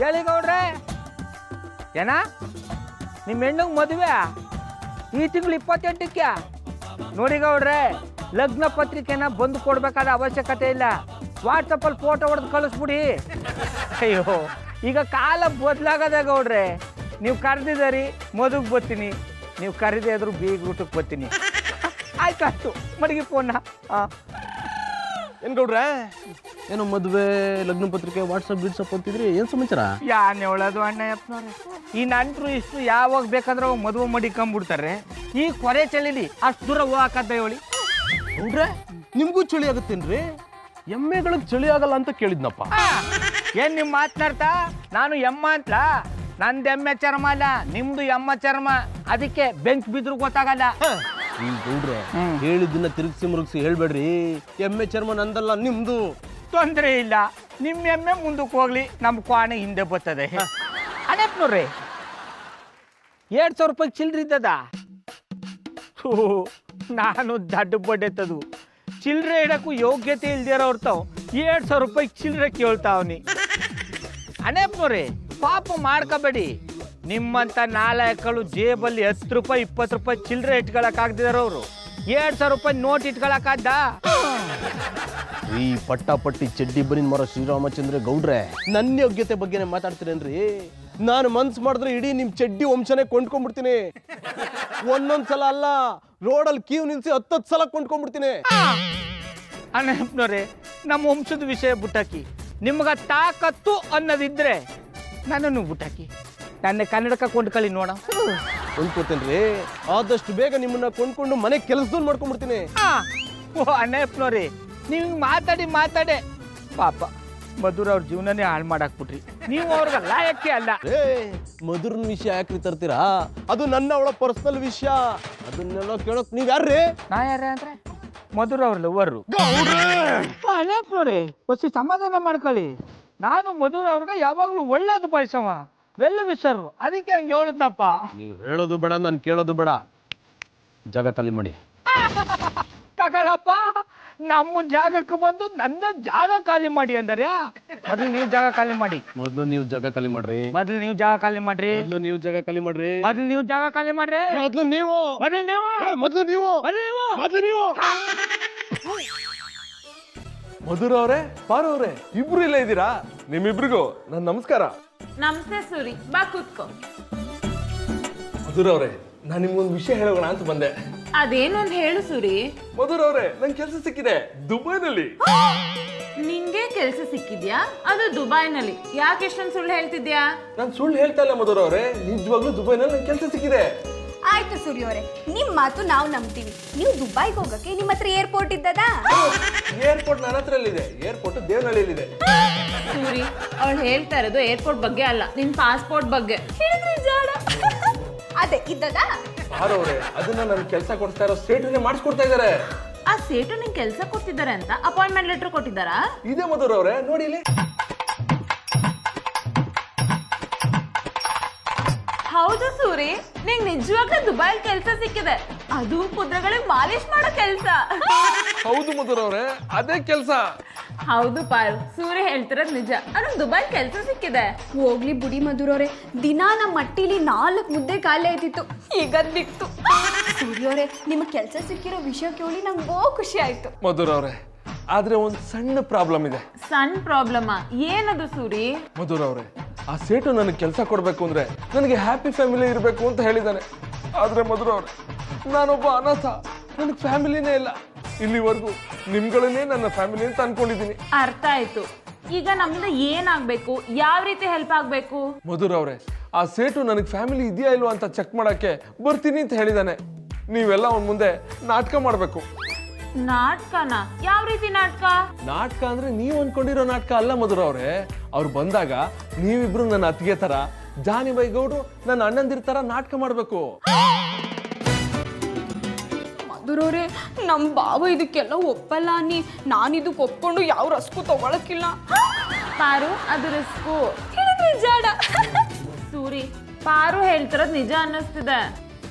ಹೇಳಿ ಗೌಡ್ರೆ. ಏನ ನಿಮ್ಮ ಹೆಣ್ಣಂಗೆ ಮದುವೆ ಈ ತಿಂಗಳು 28ಕ್ಕೆ? ನೋಡಿ ಗೌಡ್ರೆ, ಲಗ್ನ ಪತ್ರಿಕೆನ ಬಂದು ಕೊಡ್ಬೇಕಾದ ಅವಶ್ಯಕತೆ ಇಲ್ಲ, ವಾಟ್ಸಪ್ಪಲ್ಲಿ ಫೋಟೋ ಹೊಡೆದು ಕಳಿಸ್ಬಿಡಿ. ಅಯ್ಯೋ, ಈಗ ಕಾಲ ಬದಲಾಗದೆ ಗೌಡ್ರೆ. ನೀವು ಕರೆದಿದ್ದೀರಿ ಮದುವೆಗೆ ಬರ್ತೀನಿ, ನೀವು ಕರೆದೇ ಆದರೂ ಬೀಗ ಊಟಕ್ಕೆ ಬರ್ತೀನಿ. ಆಯ್ತು ಮಡಗಿ ಫೋನ್ನ. ಏನ್ ಗೌಡ್ರೆ, ಏನೋ ಮದುವೆ ಲಗ್ನ ಪತ್ರಿಕೆ ವಾಟ್ಸಪ್ ಅಂತಿದ್ರಿ, ಏನ್ ಸಮಾಚಾರ? ಯಾನ್ ಹೇಳೋದು ಅಣ್ಣಯ್ಯಪ್ಪನವ್ರೆ, ಈ ನಂಟ್ರು ಇಷ್ಟು ಯಾವಾಗ ಬೇಕಾದ್ರೆ ಅವಾಗ ಮದುವೆ ಮಡಿಕೊಂಡ್ಬಿಡ್ತಾರೆ. ಈ ಕೊರೆ ಚಳಿಲಿ ಅಷ್ಟು ದೂರ ಹೋಗಕ್ಕದ್ದ ಹೇಳಿ ಗೌಡ್ರೆ, ನಿಮ್ಗೂ ಚಳಿ ಆಗುತ್ತೇನ್ರಿ? ಎಮ್ಮೆಗಳಿಗೆ ಚಳಿ ಆಗಲ್ಲ ಅಂತ ಕೇಳಿದ್ನಪ್ಪ. ಏನ್ ನಿಮ್ ಮಾತನಾಡ್ತಾ? ನಾನು ಎಮ್ಮ ಅಂತ, ನಂದು ಎಮ್ಮೆ ಚರ್ಮ ಅಲ್ಲ, ನಿಮ್ದು ಎಮ್ಮ ಚರ್ಮ, ಅದಕ್ಕೆ ಬೆಂಕಿ ಬಿದ್ರು ಗೊತ್ತಾಗಲ್ಲ. ಈ ಗೌಡ್ರೆ, ಹೇಳಿದ್ದನ್ನ ತಿರುಗಿಸಿ ಮುರುಗಿಸಿ ಹೇಳ್ಬೇಡ್ರಿ. ಎಮ್ಮೆ ಚರ್ಮ ನಂದಲ್ಲ, ನಿಮ್ದು. ತೊಂದರೆ ಇಲ್ಲ, ನಿಮ್ಮ ಎಮ್ಮೆ ಮುಂದಕ್ಕೆ ಹೋಗ್ಲಿ, ನಮ್ಮ ಕ್ವಾಣೆ ಹಿಂದೆ ಬರ್ತದೆ. ಅಣ್ಣಪ್ಪನವ್ರಿ, 2,000 ರೂಪಾಯಿ ಚಿಲ್ಲರೆ ಇದ್ದದ? ನಾನು ದಡ್ಡ ಬಡ್ಡೆತ್ತದು ಚಿಲ್ಲರೆ ಇಡಕ್ಕೂ ಯೋಗ್ಯತೆ ಇಲ್ದಿರೋರ್ ತಾವ್ 2,000 ರೂಪಾಯಿ ಚಿಲ್ಲರೆ ಕೇಳ್ತಾವ್ನಿ. ಅಣ್ಣಪ್ಪನವ್ರಿ, ಪಾಪ ಮಾಡ್ಕೋಬೇಡಿ. ನಿಮ್ಮಂತ ನಾಲಾಯಕಗಳು ಜೇಬಲ್ಲಿ 10 ರೂಪಾಯಿ 20 ರೂಪಾಯಿ ಚಿಲ್ಲರೆ ಇಟ್ಕೊಳಕ್ಕಾಗ್ದಿದಾರ ಅವರು 2,000 ರೂಪಾಯಿ ನೋಟ್ ಇಟ್ಕೊಳಕ್ಕಾದ್ದ? ಈ ಪಟ್ಟಿ ಚಡ್ಡಿ ಬನಿನ್ ಮರ ಶ್ರೀರಾಮಚಂದ್ರ ಗೌಡ್ರೆ, ನನ್ನ ಯೋಗ್ಯತೆ ಬಗ್ಗೆನೇ ಮಾತಾಡ್ತೀರೇನ್ರಿ? ನಾನು ಮನ್ಸು ಮಾಡಿದ್ರೆ ಇಡೀ ನಿಮ್ ಚಡ್ಡಿ ವಂಶನೇ ಕೊಂಡ್ಕೊಂಡ್ಬಿಡ್ತೀನಿ. ಒಂದೊಂದ್ಸಲ ಅಲ್ಲ, ರೋಡಲ್ಲಿ ಕ್ಯೂ ನಿಲ್ಸಿ 10 ಸಲ ಕೊಂಡ್ಕೊಂಡ್ಬಿಡ್ತೀನಿ. ಅಣ್ಣಪ್ಪನವ್ರೆ, ನಮ್ಮ ವಂಶದ ವಿಷಯ ಬುಟ್ಟಾಕಿ, ನಿಮ್ಗ ತಾಕತ್ತು ಅನ್ನೋದಿದ್ರೆ ನನ್ನನ್ನು ಬುಟ್ಟಾಕಿ, ನನ್ನ ಕನ್ನಡಕ ಕೊಂಡ್ಕೊಳ್ಳಿ ನೋಡ. ಕೊಂಡ್ಕೊತೇನ್ರಿ, ಆದಷ್ಟು ಬೇಗ ನಿಮ್ಮನ್ನ ಕೊಂಡ್ಕೊಂಡು ಮನೆ ಕೆಲಸದವ್ರು ಮಾಡ್ಕೊಂಡ್ಬಿಡ್ತೀನಿ. ಓ ಅಣ್ಣಪ್ಪನವ್ರಿ, ನೀವು ಮಾತಾಡೆ ಪಾಪ ಮಧುರ ಅವ್ರ ಜೀವನನೇ ಹಾಳು ಮಾಡಾಕ್ಬಿಟ್ರಿ. ನೀವು ಅವ್ರಿಗೆ ಲಾಯಕ್ಕೆ ಅಲ್ಲ. ಮಧುರನ ವಿಷಯ ಯಾಕ್ರಿ ತರ್ತೀರಾ? ಅದು ನನ್ನ ಅವಳ ಪರ್ಸನಲ್ ವಿಷಯ, ಅದನ್ನೆಲ್ಲ ಕೇಳಕ್ ನೀವ್ ಯಾರ್ರಿ? ನಾ ಯಾರ ಅಂದ್ರೆ ಮಧುರ ಅವ್ರ ಲವ್ವರು. ಅಣ್ಣಪ್ಪನವ್ರಿ, ಹೊಸಿ ಸಮಾಧಾನ ಮಾಡ್ಕೊಳ್ಳಿ. ನಾನು ಮಧುರ ಅವ್ರಿಗೆ ಯಾವಾಗ್ಲೂ ಒಳ್ಳೇದು ಬಯಸವ, ವೆಲ್ ವಿಸರು, ಅದಕ್ಕೆ ಹಂಗೆ ಹೇಳುತ್ತಪ್ಪ. ನೀವು ಹೇಳೋದು ಬೇಡ, ನಾನು ಕೇಳೋದು ಬೇಡ. ಜಾಗ ಖಾಲಿ ಮಾಡಿ. ತಗೊಳಪ್ಪ, ನಮ್ಮ ಜಾಗಕ್ಕೆ ಬಂದು ನನ್ನ ಜಾಗ ಖಾಲಿ ಮಾಡಿ ಅಂದರೆ ಮೊದಲು ನೀವು ಜಾಗ ಖಾಲಿ ಮಾಡಿ. ಮೊದಲು ನೀವು ಜಾಗ ಖಾಲಿ ಮಾಡ್ರಿ. ಮೊದಲು ನೀವು ಜಾಗ ಖಾಲಿ ಮಾಡ್ರಿ. ಮೊದಲು ನೀವು ಜಾಗ ಖಾಲಿ ಮಾಡ್ರಿ. ಮೊದಲು ನೀವು ಜಾಗ ಖಾಲಿ ಮಾಡ್ರಿ. ಮೊದಲು ನೀವು. ಮೊದಲು ನೀವು. ಮೊದಲು ನೀವು. ಮೊದಲು ನೀವು. ಮಧುರ ಅವರೇ, ಪಾರು ಅವರೇ, ಇಬ್ರು ಇಲ್ಲ ಇದ್ದೀರಾ? ನಿಮ್ಮಿಬ್ರಿಗೂ ನನ್ನ ನಮಸ್ಕಾರ. ನಮಸ್ತೆ ಸೂರಿ, ಬಾ ಕೂತ್ಕೋ. ಮಧುರ ಅವರೇ, ನಾನು ನಿಮ್ಗೊಂದು ವಿಷಯ ಹೇಳೋಣ ಅಂತ ಬಂದೆ. ಅದೇನು ಅಂತ ಹೇಳು ಸೂರಿ. ಮಧುರ ಅವರೇ, ನಂಗೆ ಕೆಲಸ ಸಿಕ್ಕಿದೆ ದುಬೈನಲ್ಲಿ. ನಿಂಗೆ ಕೆಲಸ ಸಿಕ್ಕಿದ್ಯಾ? ಅದು ದುಬೈನಲ್ಲಿ. ಯಾಕೆ ಎಷ್ಟೊಂದು ಸುಳ್ಳು ಹೇಳ್ತಿದ್ಯಾ? ನಾನು ಸುಳ್ಳು ಹೇಳ್ತಾ ಇಲ್ಲ ಮಧುರ ಅವರೇ, ನಿಜವಾಗ್ಲೂ ದುಬೈನಲ್ಲಿ ನಂಗೆ ಕೆಲಸ ಸಿಕ್ಕಿದೆ. ಆಯ್ತು ಸೂರಿ ಅವರೇ, ನಿಮ್ ಮಾತು ನಾವು ನಂಬ್ತೀವಿ. ನೀವು ದುಬೈಗೆ ಹೋಗಕ್ಕೆ ನಿಮ್ಮ ಹತ್ರ ಏರ್ಪೋರ್ಟ್ ಇದ್ದದ? ಏರ್ಪೋರ್ಟ್ ನನ್ನ ಹತ್ರ ಇದೆ, ಏರ್ಪೋರ್ಟ್ ದೇವನಹಳ್ಳಿಯಲ್ಲಿದೆ. ಸೂರಿ, ಅವಳು ಹೇಳ್ತಾ ಇರೋದು ಏರ್ಪೋರ್ಟ್ ಬಗ್ಗೆ ಅಲ್ಲ, ನಿನ್ ಪಾಸ್ಪೋರ್ಟ್ ಬಗ್ಗೆ. ಹೇಳಿದ್ರಿ ಜಾಡ. ಅದೇ ಇದ್ದದ? ಅವರೇ, ಅದನ್ನ ನನ್ನ ಕೆಲಸ ಕೊಡ್ತಾ ಇರೋ ಸ್ಟೇಟ್ಗೆ ಮಾಡಿಸ್ಕೊಡ್ತಾ ಇದ್ದಾರೆ. ಆ ಸೇಟು ನಿಂಗೆ ಕೆಲಸ ಕೊಡ್ತಿದ್ದಾರೆ ಅಂತ ಅಪಾಯಿಂಟ್ಮೆಂಟ್ ಲೆಟರ್ ಕೊಟ್ಟಿದ್ದಾರಾ? ಇದೆ ಮಧುರ ಅವರೇ, ನೋಡಿ ಇಲ್ಲಿ. ಹೌದು ಸೂರಿ, ನಿಂಗೆ ನಿಜವಾಗ್ಲೂ ದುಬೈಲ್ ಕೆಲಸ ಸಿಕ್ಕಿದೆ, ಅದು ಕುದುರೆಗಳಿಗೆ ಮಾಲಿಶ್ ಮಾಡೋ ಕೆಲಸ. ಹೌದು ಮಧುರ ಅವರೇ, ಅದೇ ಕೆಲಸ. ಹೌದು ಪಾರು, ಸೂರ್ಯ ಹೇಳ್ತಿರೋದು ನಿಜ, ಅವ್ನಿಗೆ ದುಬೈ ಕೆಲಸ ಸಿಕ್ಕಿದೆ. ಹೋಗ್ಲಿ ಬುಡಿ ಮಧುರವ್ರೆ, ದಿನ ನಮ್ಮ ಮಟ್ಟಿಲಿ 4 ಮುದ್ದೆ ಖಾಲಿ ಆಯ್ತಿತ್ತು, ಈಗ ಬಿತ್ತು. ಸೂರ್ಯವ್ರೆ, ನಿಮಗೆ ಕೆಲಸ ಸಿಕ್ಕಿರೋ ವಿಷಯ ಕೇಳಿ ನಂಗೆ ಬಹು ಖುಷಿ ಆಯ್ತು. ಮಧುರ ಅವರೇ, ಆದ್ರೆ ಒಂದು ಸಣ್ಣ ಪ್ರಾಬ್ಲಮ್ ಇದೆ. ಸಣ್ಣ ಪ್ರಾಬ್ಲಮ್? ಏನದು ಸೂರಿ? ಮಧುರ ಅವರೇ, ಆ ಸೇಟು ನನಗೆ ಕೆಲಸ ಕೊಡ್ಬೇಕು ಅಂದ್ರೆ ನನಗೆ ಹ್ಯಾಪಿ ಫ್ಯಾಮಿಲಿ ಇರಬೇಕು ಅಂತ ಹೇಳಿದ್ದಾನೆ. ಆದ್ರೆ ಮಧುರ ಅವರೇ, ನಾನೊಬ್ಬ ಅನಾಥ, ನನಗೆ ಫ್ಯಾಮಿಲಿನೇ ಇಲ್ಲ. ಇಲ್ಲಿವರೆಗೂ ನಿಮ್ಗಳನ್ನೇ ನನ್ನ ಫ್ಯಾಮಿಲಿ ಅಂತ ಅನ್ಕೊಂಡಿದ್ದೀನಿ. ಅರ್ಥ ಆಯ್ತು. ಈಗ ನಮ್ದು ಏನಾಗ್ಬೇಕು, ಯಾವ ರೀತಿ ಹೆಲ್ಪ್ ಆಗ್ಬೇಕು? ಮಧುರ ಅವರೇ, ಆ ಸೇಟು ನನಗೆ ಫ್ಯಾಮಿಲಿ ಇದೆಯಾ ಇಲ್ವಾ ಅಂತ ಚೆಕ್ ಮಾಡಕ್ಕೆ ಬರ್ತೀನಿ ಅಂತ ಹೇಳಿದಾನೆ. ನೀವೆಲ್ಲ ಅವನ ಮುಂದೆ ನಾಟಕ ಮಾಡ್ಬೇಕು. ನಾಟಕನ? ಯಾವ ರೀತಿ ನಾಟಕ? ನಾಟಕ ಅಂದ್ರೆ ನೀವು ಅನ್ಕೊಂಡಿರೋ ನಾಟಕ ಅಲ್ಲ ಮಧುರ ಅವರೇ. ಅವ್ರು ಬಂದಾಗ ನೀವಿಬ್ರು ನನ್ನ ಅತ್ತಿಗೆ ತರ, ಜಾನಿ ಬೈ ಗೌಡ್ರು ನನ್ನ ಅಣ್ಣಂದಿರ ತರ ನಾಟಕ ಮಾಡ್ಬೇಕು. ಮಧುರವ್ರೆ, ನಮ್ಮ ಬಾವ ಇದಕ್ಕೆಲ್ಲ ಒಪ್ಪಲ್ಲ ಅನ್ನಿ, ನಾನು ಇದಕ್ಕೆ ಒಪ್ಕೊಂಡು ಯಾವ ರಸ್ಕು ತಗೊಳಕ್ಕಿಲ್ಲ. ಪಾರು, ಅದು ರಿಸ್ಕು. ಹೇಳಿದ್ರಿ ಜಾಡ. ಸೂರಿ, ಪಾರು ಹೇಳ್ತಿರೋದು ನಿಜ ಅನ್ನಿಸ್ತಿದೆ.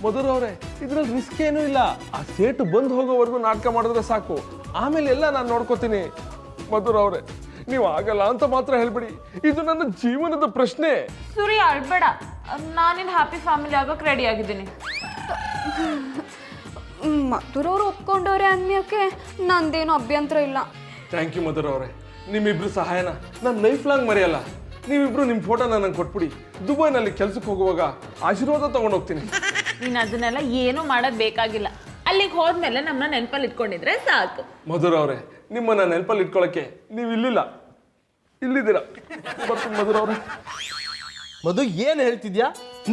ಮಧುರ ಅವರೇ, ಇದ್ರಲ್ಲಿ ರಿಸ್ಕ್ ಏನೂ ಇಲ್ಲ. ಆ ಸೇಟು ಬಂದು ಹೋಗೋವರೆಗೂ ನಾಟಕ ಮಾಡಿದ್ರೆ ಸಾಕು, ಆಮೇಲೆ ಎಲ್ಲ ನಾನು ನೋಡ್ಕೋತೀನಿ. ಮಧುರ ಅವರೇ, ನೀವು ಆಗಲ್ಲ ಅಂತ ಮಾತ್ರ ಹೇಳ್ಬಿಡಿ. ಇದು ನನ್ನ ಜೀವನದ ಪ್ರಶ್ನೆ. ಸೂರಿ ಅಳ್ಬೇಡ, ನಾನಿನ್ ಹ್ಯಾಪಿ ಫ್ಯಾಮಿಲಿ ಆಗಕ್ಕೆ ರೆಡಿ ಆಗಿದ್ದೀನಿ. ಮಧುರವ್ರು ಒಪ್ಕೊಂಡವ್ರೆ ಅಂದ್ಮ್ಯಾಕೆ ನಂದೇನು ಅಭ್ಯಂತರ ಇಲ್ಲ. ಥ್ಯಾಂಕ್ ಯು ಮಧುರ ಅವರೇ, ನಿಮ್ಮಿಬ್ರು ಸಹಾಯನ ನಾನು ಲೈಫ್ ಲಾಂಗ್ ಮರೆಯಲ್ಲ. ನೀವಿಬ್ರು ನಿಮ್ಮ ಫೋಟೋನ ನಂಗೆ ಕೊಟ್ಬಿಡಿ. ದುಬೈನಲ್ಲಿ ಕೆಲ್ಸಕ್ಕೆ ಹೋಗುವಾಗ ಆಶೀರ್ವಾದ ತಗೊಂಡು ಹೋಗ್ತೀನಿ. ನೀನು ಅದನ್ನೆಲ್ಲ ಏನೂ ಮಾಡೋದು ಬೇಕಾಗಿಲ್ಲ. ಅಲ್ಲಿಗೆ ಹೋದ್ಮೇಲೆ ನಮ್ಮನ್ನ ನೆನಪಲ್ಲಿ ಇಟ್ಕೊಂಡಿದ್ರೆ ಸಾಕು. ಮಧುರ ಅವರೇ, ನಿಮ್ಮನ್ನ ನೆನಪಲ್ಲಿ ಇಟ್ಕೊಳಕ್ಕೆ ನೀವು ಇಲ್ಲಿದ್ದೀರಾ. ಬರ್ತೀನಿ ಮಧುರ ಅವರೇ. ಮಧು ಏನ್ ಹೇಳ್ತಿದ್ಯಾ?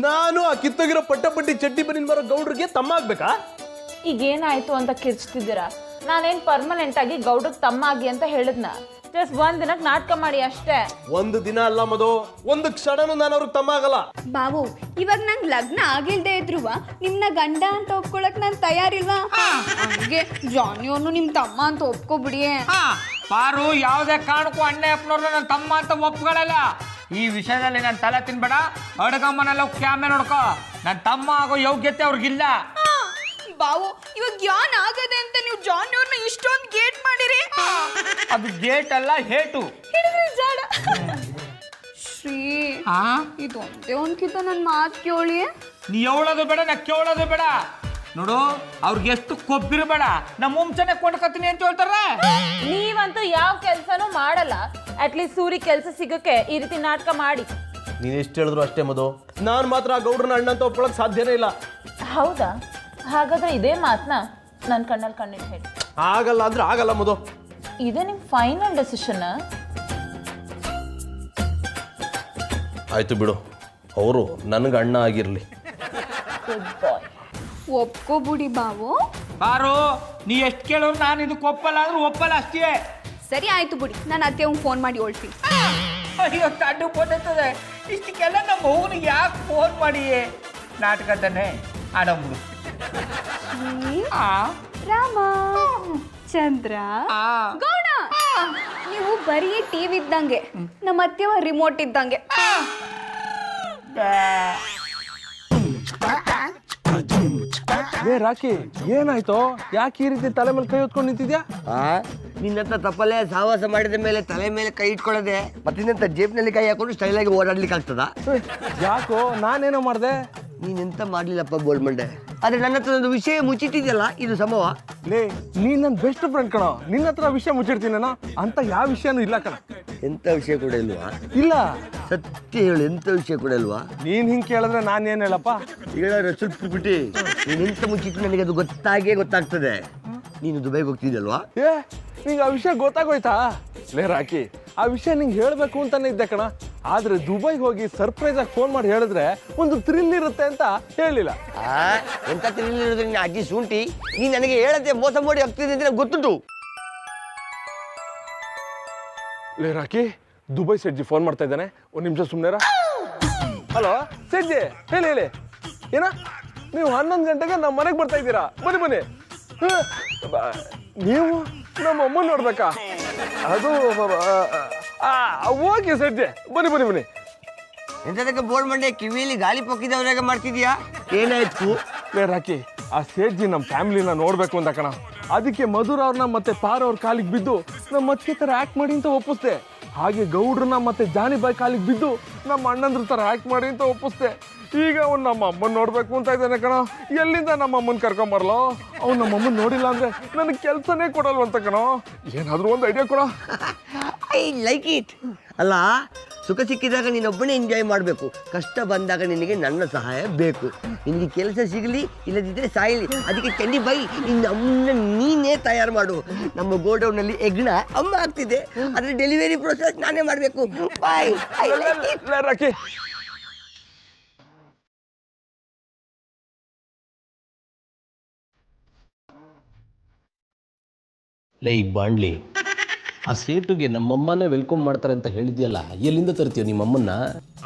ನಾನು ಆ ಕಿತ್ತೋಗಿರೋ ಪಟ್ಟಿ ಚಡ್ಡಿ ಬನಿನ್ ಮರ ಗೌಡ್ರಿಗೆ ತಮ್ಮ ಆಗ್ಬೇಕಾ? ಈಗೇನಾಯ್ತು ಅಂತ ಕಿರ್ಚ್ತಿದ್ದೀರಾ? ನಾನೇನು ಪರ್ಮನೆಂಟ್ ಆಗಿ ಗೌಡಕ್ಕೆ ತಮ್ಮ ಆಗಿ ಅಂತ ಹೇಳಿದ್ನ? ಜಸ್ಟ್ ಒಂದ್ ದಿನಕ್ಕೆ ನಾಟಕ ಮಾಡಿ ಅಷ್ಟೇ. ಒಂದು ದಿನ ಅಲ್ಲ ಮಧು, ಒಂದು ಕ್ಷಣನೂ ನಾನು ಅವ್ರಿಗೆ ತಮ್ಮ ಆಗಲ್ಲ. ಬಾಬು, ಇವಾಗ ನಂಗೆ ಲಗ್ನ ಆಗಿಲ್ದೇ ಇದ್ರುವ ನಿಮ್ನ ಗಂಡ ಅಂತ ಒಪ್ಕೊಳಕ್ ನಾನು ತಯಾರಿಲ್ವಾ? ಹಂಗೆ ಜಾನಿಯವ್ರನ್ನು ನಿಮ್ ತಮ್ಮ ಅಂತ ಒಪ್ಕೊಬಿಡಿಯೇ. ಪಾರು ಯಾವುದೇ ಕಾರಣಕ್ಕೂ ಅಣ್ಣ ಅಪ್ಪನವ್ರನ್ನ ನನ್ನ ತಮ್ಮ ಅಂತ ಒಪ್ಕೊಳ್ಳಲ್ಲ. ಈ ವಿಷಯದಲ್ಲಿ ನಾನು ತಲೆ ತಿನ್ಬೇಡ. ಅಡ್ಗಮ್ಮನೆಲ್ಲ ಕ್ಯಾಮೆ ನೋಡ್ಕೋ. ನನ್ನ ತಮ್ಮ ಆಗೋ ಯೋಗ್ಯತೆ ಅವ್ರಿಗಿಲ್ಲ. ಬಾವು, ಇವಾಗ ಯಾನ್ ಆಗದೆ ಅಂತ ನೀವು ಜಾನಿಯವ್ರನ್ನ ಇಷ್ಟೊಂದು ಗೇಟ್ ಮಾಡಿರಿ. ಅದು ಗೇಟ್ ಅಲ್ಲ, ಹೇಟು. ಶ್ರೀ, ಇದೊಂದೇ ಒಂದ್ಕಿಂತ ನನ್ನ ಮಾತು ಕೇಳಿ. ನೀ ಹೇಳೋದು ಬೇಡ, ನಾ ಕೇಳೋದು ಬೇಡ. ನೋಡು, ಅವ್ರಿಗೆ ಎಷ್ಟು ಕೊಬ್ಬಿರಬೇಡ. ನಮ್ಮ ಮುಂಚೆನೆ ಕೊಂಡ್ಕೊತೀನಿ ಅಂತ ಹೇಳ್ತಾರೆ. ನೀವಂತೂ ಯಾವ ಕೆಲ್ಸನೂ ಮಾಡಲ್ಲ. ಅಟ್ಲೀಸ್ಟ್ ಸೂರಿ ಕೆಲಸ ಸಿಗಕ್ಕೆ ಈ ರೀತಿ ನಾಟಕ ಮಾಡಿ. ನೀನ್ ಎಷ್ಟು ಹೇಳಿದ್ರು ಅಷ್ಟೇ ಮಧು, ನಾನು ಮಾತ್ರ ಆ ಗೌಡ್ರನ್ನ ಅಣ್ಣ ಅಂತ ಒಪ್ಕೊಳಕ್ ಸಾಧ್ಯನೇ ಇಲ್ಲ. ಹೌದಾ? ಹಾಗಾದ್ರೆ ಇದೇ ಮಾತನ್ನ ನನ್ನ ಕಣ್ಣಲ್ಲಿ ಕಣ್ಣಿಟ್ಟು ಹೇಳಿ. ಆಗಲ್ಲ ಅಂದ್ರೆ ಆಗಲ್ಲ ಮಧು. ಇದೇ ನಿಮ್ ಫೈನಲ್ ಡೆಸಿಷನ್? ಆಯ್ತು ಬಿಡು, ಅವರು ನನಗೆ ಅಣ್ಣ ಆಗಿರ್ಲಿ. ಗುಡ್ ಬಾಯ್. ಒಪ್ಕೋಬಿಡಿ ಬಾವು. ಪಾರು, ನೀ ಎಷ್ಟು ಕೇಳೋರು ನಾನು ಇದಕ್ಕೆ ಒಪ್ಪಲ್ಲ ಅಂದ್ರೆ ಒಪ್ಪಲ್ಲ ಅಷ್ಟೇ. ಸರಿ ಆಯ್ತು ಬಿಡಿ, ನಾನು ಅತ್ತೆ ಅವ್ನು ಫೋನ್ ಮಾಡಿ ಹೇಳ್ತೀನಿ. ಅಯ್ಯೋ, ತಡ್ಡು ಬರ್ತದೆ. ಇಷ್ಟಕ್ಕೆಲ್ಲ ನಮ್ಮ ಅವ್ನಿಗೆ ಯಾಕೆ ಫೋನ್ ಮಾಡಿ ನಾಟಕದನ್ನೇ ಆಡಂಬಿಡು. ರಾಮ, ಚಂದ್ರ, ಗೌಡ, ನೀವು ಬರೀ ಟಿವಿ ಇದ್ದಂಗೆ, ನಮ್ಮ ಅತ್ತೆವ ರಿಮೋಟ್ ಇದ್ದಂಗೆ. ರಾಕಿ, ಏನಾಯ್ತು? ಯಾಕೆ ಈ ರೀತಿ ತಲೆ ಮೇಲೆ ಕೈ ಹೊತ್ಕೊಂಡು ನಿಂತಿದ್ಯಾ? ನಿನ್ನ ಹತ್ರ ತಪ್ಪಲೆ ಸಹವಾಸ ಮಾಡಿದ ಮೇಲೆ ತಲೆ ಮೇಲೆ ಕೈ ಇಟ್ಕೊಳ್ಳದೆ ಮತ್ತಿನ್ನಂತ ಜೇಬ್ನಲ್ಲಿ ಕೈ ಹಾಕೊಂಡು ಸ್ಟೈಲ್ ಆಗಿ ಓಡಾಡ್ಲಿಕ್ಕೆ ಆಗ್ತದ? ಯಾಕೋ, ನಾನೇನೋ ಮಾಡ್ದೆ? ನೀನೆಂತ ಮಾಡ್ಲಿಲ್ಲಪ್ಪ ಬೋಲ್ಮಂಡೆ. ಆದ್ರೆ ನನ್ನ ಹತ್ರ ಒಂದು ವಿಷಯ ಮುಚ್ಚಿಟ್ಟಿದ್ಯಲ್ಲ, ಇದು ಸಮವ? ನೀನ್ ನನ್ನ ಬೆಸ್ಟ್ ಫ್ರೆಂಡ್ ಕಣ. ನಿನ್ನ ಹತ್ರ ವಿಷಯ ಮುಚ್ಚಿಡ್ತೀನ ಅಂತ ಯಾವ ವಿಷಯನೂ ಇಲ್ಲ ಕಣ. ಎಂತ ವಿಷಯ ಕೂಡ ಇಲ್ವಾ? ಇಲ್ಲ, ಸತ್ಯ ಹೇಳು, ಎಂತ ವಿಷಯ ಕೂಡ ಇಲ್ವಾ? ನೀನ್ ಹಿಂಗ್ ಕೇಳಿದ್ರೆ ನಾನ್ ಏನ್ ಹೇಳಪ್ಪ? ಹೇಳೋರು ಸ್ವಲ್ಪ ಬಿಟ್ಟಿ. ನೀನ್ ಎಂತ ಮುಚ್ಚಿಟ್ಟು ನನಗೆ ಅದು ಗೊತ್ತಾಗ್ತದೆ. ನೀನು ದುಬೈಗೆ ಹೋಗ್ತಿದ್ದಲ್ವಾ? ನಿಂಗೆ ಆ ವಿಷಯ ಗೊತ್ತಾಗೋಯ್ತಾ? ರಾಕಿ, ಆ ವಿಷಯ ನಿಂಗೆ ಹೇಳ್ಬೇಕು ಅಂತಾನೆ ಇದ್ದೆ ಕಣ. ಆದ್ರೆ ದುಬೈಗೆ ಹೋಗಿ ಸರ್ಪ್ರೈಸ್ ಆಗಿ ಫೋನ್ ಮಾಡಿ ಹೇಳಿದ್ರೆ ಒಂದು ಥ್ರಿಲ್ ಇರುತ್ತೆ ಅಂತ ಹೇಳಿಲ್ಲ. ಎಂತ ತಿಳಿಲಿರೋದು ನಿನ್ನ ಅಜ್ಜಿ ಶುಂಠಿ. ನೀ ನನಗೆ ಹೇಳದೆ ಮೋಸ ಮಾಡಿ ಆಗ್ತಿದೆ ಅಂತ ಗೊತ್ತುಂಟು. ರಾಕಿ, ದುಬೈ ಸೆಡ್ಜಿ ಫೋನ್ ಮಾಡ್ತಾ ಇದ್ದಾನೆ, ಒಂದು ನಿಮಿಷ ಸುಮ್ಮನೆರ. ಹಲೋ ಸೆಡ್ಜಿ, ಹೇಳಿ. ಏನ, ನೀವು 11 ಗಂಟೆಗೆ ನಮ್ಮ ಮನೆಗೆ ಬರ್ತಾ ಇದ್ದೀರಾ? ಬನ್ನಿ. ನೀವು ನಮ್ಮ ಅಮ್ಮನ ನೋಡ್ಬೇಕಾ? ಅದು ಓಕೆ ಸೆಡ್ಜಿ, ಬನ್ನಿ. ಎಂತದಕ್ಕೆ ಬೋರ್ಡ್ ಮಂಡೆ ಕಿವಿಯಲ್ಲಿ ಗಾಳಿ ಪೊಕ್ಕಿದವರಾಗ ಮಾಡ್ತಿದ್ಯಾ? ಏನಾಯ್ತು? ರಾಕಿ, ಆ ಸೇಡ್ಜಿ ನಮ್ಮ ಫ್ಯಾಮಿಲಿನ ನೋಡ್ಬೇಕು ಅಂತ ಕಣ. ಅದಕ್ಕೆ ಮಧುರ ಅವ್ರನ್ನ ಮತ್ತೆ ಪಾರ್ ಅವ್ರ ಕಾಲಿಗೆ ಬಿದ್ದು ನಮ್ಮ ಅತ್ತಿಗೆ ತರ ಆಕ್ಟ್ ಮಾಡಿ ಅಂತ ಒಪ್ಪಿಸ್ದೆ. ಹಾಗೆ ಗೌಡ್ರನ್ನ ಮತ್ತೆ ಜಾನಿಬಾಯಿ ಕಾಲಿಗೆ ಬಿದ್ದು ನಮ್ಮ ಅಣ್ಣಂದ್ರ ತರ ಆಕ್ಟ್ ಮಾಡಿ ಅಂತ ಒಪ್ಪಿಸ್ದೆ. ಈಗ ಅವ್ನು ನಮ್ಮ ಅಮ್ಮನ ನೋಡ್ಬೇಕು ಅಂತ ಇದ್ದಾನೆ ಕಣ. ಎಲ್ಲಿಂದ ನಮ್ಮ ಅಮ್ಮನ ಕರ್ಕೊಂಬರ್ಲೋ? ಅವ್ನು ನಮ್ಮ ಅಮ್ಮನ ನೋಡಿಲ್ಲ ಅಂದ್ರೆ ನನಗೆ ಕೆಲಸನೇ ಕೊಡಲ್ವಂತ ಕಣ. ಏನಾದರೂ ಒಂದು ಐಡಿಯಾ ಕೊಡ. I like it. ಅಲ್ಲ, ಸುಖ ಸಿಕ್ಕಿದಾಗ ನೀನೊಬ್ಬನೇ ಎಂಜಾಯ್ ಮಾಡಬೇಕು. ಕಷ್ಟ ಬಂದಾಗ ನಿನಗೆ ನನ್ನ ಸಹಾಯ ಬೇಕು. ನಿನಗೆ ಕೆಲಸ ಸಿಗಲಿ, ಇಲ್ಲದಿದ್ದರೆ ಸಾಯಲಿ. ಅದಕ್ಕೆ ಚಂಡಿ ಬೈ, ನಿನ್ನ ಅಮ್ಮನ ನೀನೇ ತಯಾರು ಮಾಡು. ನಮ್ಮ ಗೋಡೌನಲ್ಲಿ ಎಗ್ನ ಅಮ್ಮ ಆಗ್ತಿದೆ, ಅದ್ರ ಡೆಲಿವರಿ ಪ್ರೊಸೆಸ್ ನಾನೇ ಮಾಡಬೇಕು. Bye. I like it. Rocky, ಲೈ ಬಾಂಡ್ಲಿ, ಆ ಸೇಟುಗೆ ನಮ್ಮಮ್ಮನೇ ವೆಲ್ಕಮ್ ಮಾಡ್ತಾರೆ ಅಂತ ಹೇಳಿದ್ಯಲ್ಲ, ಎಲ್ಲಿಂದ ತರ್ತೀಯ ನಿಮ್ಮಮ್ಮನ್ನ?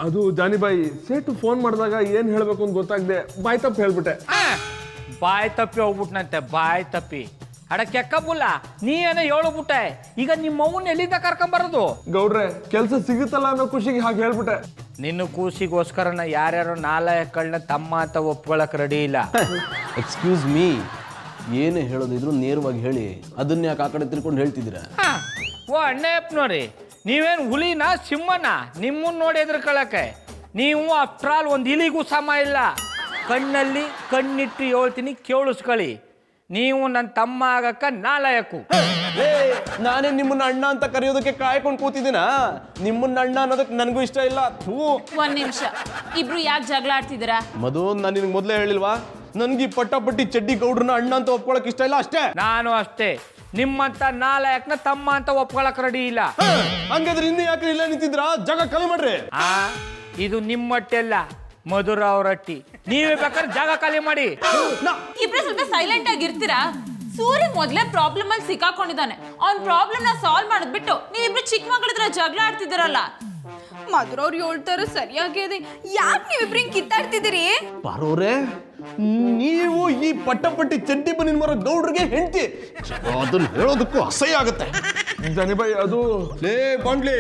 ಅದು ಜಾನಿಬಾಯಿ, ಸೇಟು ಫೋನ್ ಮಾಡಿದಾಗ ಏನು ಹೇಳಬೇಕು ಅಂತ ಗೊತ್ತಾಗದೆ ಬಾಯ್ ತಪ್ಪು ಹೇಳ್ಬಿಟ್ಟೆ. ಬಾಯ್ ತಪ್ಪಿ ಹೋಗ್ಬಿಟ್ನಂತೆ, ಬಾಯ್ ತಪ್ಪಿ. ಅಡ ಕೆಕ್ಕಬುಲ್ಲ, ನೀ ಏನೋ ಹೇಳೋಗ್ಬಿಟ್ಟೆ. ಈಗ ನಿಮ್ಮ ಅವ್ವನ್ನ ಎಲ್ಲಿಂದ ಕರ್ಕೊಂಬರೋದು? ಗೌಡ್ರೆ, ಕೆಲಸ ಸಿಗುತ್ತಲ್ಲ ಅನ್ನೋ ಖುಷಿಗೆ ಹಾಗೆ ಹೇಳ್ಬಿಟ್ಟೆ. ನಿನ್ನ ಕೂಸಿಗೋಸ್ಕರನ ಯಾರ್ಯಾರೋ ನಾಲಾಯಕಗಳನ್ನ ತಮ್ಮ ಅಂತ ಒಪ್ಕೊಳಕ್ ರೆಡಿ ಇಲ್ಲ. ಎಕ್ಸ್ಕ್ಯೂಸ್ ಮೀ, ಏನು ಹೇಳೋದಿದ್ರು ನೇರವಾಗಿ ಹೇಳಿ. ಅದನ್ನ ಯಾಕೆ ಆ ಕಡೆ ತಿರ್ಕೊಂಡು ಹೇಳ್ತಿದ್ದೀರಾ? ಓ ಅಣ್ಣಯ್ಯಪ್ಪ ನೋಡಿ, ನೀವೇನು ಹುಲಿನ ಸಿಂಹನ ನಿಮ್ಮನ್ನ ನೋಡಿ ಎದ್ರಕೊಳ್ಳಕ್ಕೆ? ನೀವು ಆಫ್ಟರ್ ಆಲ್ ಒಂದು ಇಲಿಗೂ ಸಮ ಇಲ್ಲ. ಕಣ್ಣಲ್ಲಿ ಕಣ್ಣಿಟ್ಟು ಹೇಳ್ತೀನಿ, ಕೇಳಿಸ್ಕೊಳ್ಳಿ. ನೀವು ನನ್ನ ತಮ್ಮ ಆಗಕ್ಕ ನಾಲಾಯಕು. ನಾನೇ ನಿಮ್ಮನ್ನ ಅಣ್ಣ ಅಂತ ಕರೆಯೋದಕ್ಕೆ ಕಾಯ್ಕೊಂಡು ಕೂತಿದ್ದೀನ? ನಿಮ್ಮನ್ನ ಅಣ್ಣ ಅನ್ನೋದಕ್ಕೆ ನನಗೂ ಇಷ್ಟ ಇಲ್ಲ. ಒಂದ್ ನಿಮಿಷ, ಇಬ್ರು ಯಾಕೆ ಜಗಳ ಆಡ್ತಿದ್ದೀರಾ? ಮಧು, ನಾನು ನಿನಗೆ ಮೊದಲೇ ಹೇಳಿಲ್ವಾ, ನನ್ಗೆ ಈ ಪಟ್ಟಾಪಟ್ಟಿ ಚಡ್ಡಿ ಗೌಡ್ರನ್ನ ಅಣ್ಣ ಅಂತ ಒಪ್ಕೊಳಕ್ ಇಷ್ಟ ಇಲ್ಲ ಅಷ್ಟೇ. ನಾನು ಅಷ್ಟೇ, ನಿಮ್ಮಂತ ನಾಲಾಯಕ್ನ ತಮ್ಮ ಅಂತ ಒಪ್ಕೊಳಕ್ ರೆಡಿ ಇಲ್ಲ. ಹಂಗಾದ್ರೆ ಇನ್ನು ಯಾಕೆ ಇಲ್ಲ ನಿಂತಿದ್ರ? ಜಾಗ ಖಾಲಿ ಮಾಡ್ರಿ. ಇದು ನಿಮ್ಮಟ್ಟೆಲ್ಲ, ಮಧುರ ಅವರಟ್ಟಿ. ನೀವೇ ಬೇಕಾದ್ರೆ ಜಾಗ ಖಾಲಿ ಮಾಡಿ. ಇಬ್ರು ಸ್ವಲ್ಪ ಸೈಲೆಂಟ್ ಆಗಿರ್ತೀರಾ? ಸೂರ್ಯ ಮೊದ್ಲೇ ಪ್ರಾಬ್ಲಮ್ ಅಲ್ಲಿ ಸಿಕ್ಕಾಕೊಂಡಿದ್ದಾನೆ. ಅವ್ನ ಪ್ರಾಬ್ಲಮ್ ನ ಸಾಲ್ವ್ ಮಾಡಿದ್ಬಿಟ್ಟು ನೀವಿಬ್ರು ಚಿಕ್ಕ ಮಗಳಿದ್ರ ಜಗಳ ಆಡ್ತಿದ್ದೀರಲ್ಲ. ಮಧುರ ಅವ್ರು ಹೇಳ್ತಾರ ಸರಿಯಾಗಿದೆ. ಯಾಕೆ ನೀವಿಬ್ರು ಹಿಂಗ್ ಕಿತ್ತಾಡ್ತಿದ್ದೀರಿ? ಪಾರೋರೆ, ನೀವು ಈ ಪಟ್ಟಪಟ್ಟಿ ಚಡ್ಡಿ ಬನ್ನಿನ ಮರ ಗೌಡ್ರಿಗೆ ಹೆಂಡತಿ, ಅದನ್ನ ಹೇಳೋದಕ್ಕೂ ಅಸಹ್ಯ ಆಗುತ್ತೆ. ಜಾನಿಬಾಯಿ, ಅದು ಲೇ ಬಾಂಡ್ಲಿ,